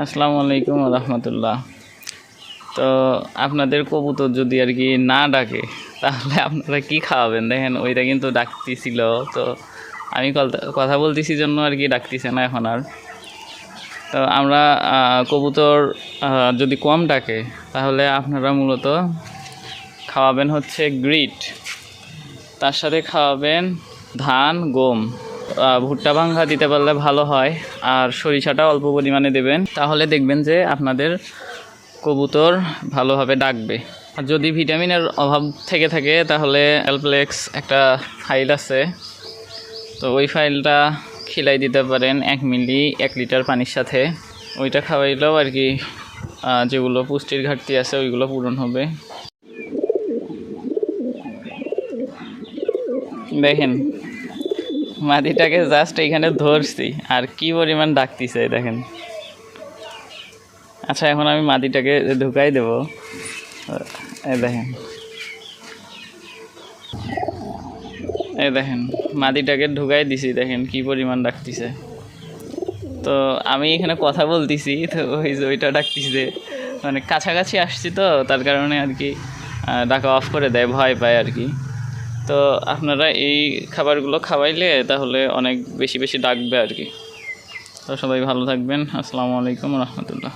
আসসালামু আলাইকুম রহমতুল্লাহ। তো আপনাদের কবুতর যদি আর কি না ডাকে তাহলে আপনারা কি খাওয়াবেন? দেখেন ওইটা কিন্তু ডাকতেছিল, তো আমি কথা বলতেছি জন্য আর কি ডাকতেছে না এখন আর। তো আমরা কবুতর যদি কম ডাকে তাহলে আপনারা মূলত খাওয়াবেন হচ্ছে গ্রিট, তার সাথে খাওয়াবেন ধান, গম, ভুট্টা ভাঙা দিতে পারলে ভালো হয়, আর সরিষাটা অল্প পরিমাণে দেবেন, তাহলে দেখবেন যে আপনাদের কবুতর ভালোভাবে ডাকবে। আর যদি ভিটামিনের অভাব থেকে থাকে তাহলে অ্যালপ্লেক্স একটা ফাইল আছে, তো ওই ফাইলটা খিলাই দিতে পারেন 1 মিলি 1 লিটার পানির সাথে। ওইটা খাওয়াইলেও আর কি যেগুলো পুষ্টির ঘাটতি আছে ওইগুলো পূরণ হবে। দেখেন মাটিটাকে জাস্ট এখানে ধরছি আর কি পরিমাণ ডাকতিছে দেখেন। আচ্ছা এখন আমি মাটিটাকে ঢুকাই দেব। এই দেখেন মাটিটাকে ঢুকাই দিছি, দেখেন কি পরিমাণ ডাকতিছে। তো আমি এখানে কথা বলতেছি, তো ওই যে ওইটা ডাকতিছে, মানে কাছাকাছি আসছি তো তার কারণে আর কি ডাকা অফ করে দেয়, ভয় পায় আর কি। তো আপনারা এই খাবারগুলো খাওয়াইলে তাহলে অনেক বেশি বেশি ডাকবে আর কি। তো সবাই ভালো থাকবেন। আসসালামু আলাইকুম রহমতুল্লাহ।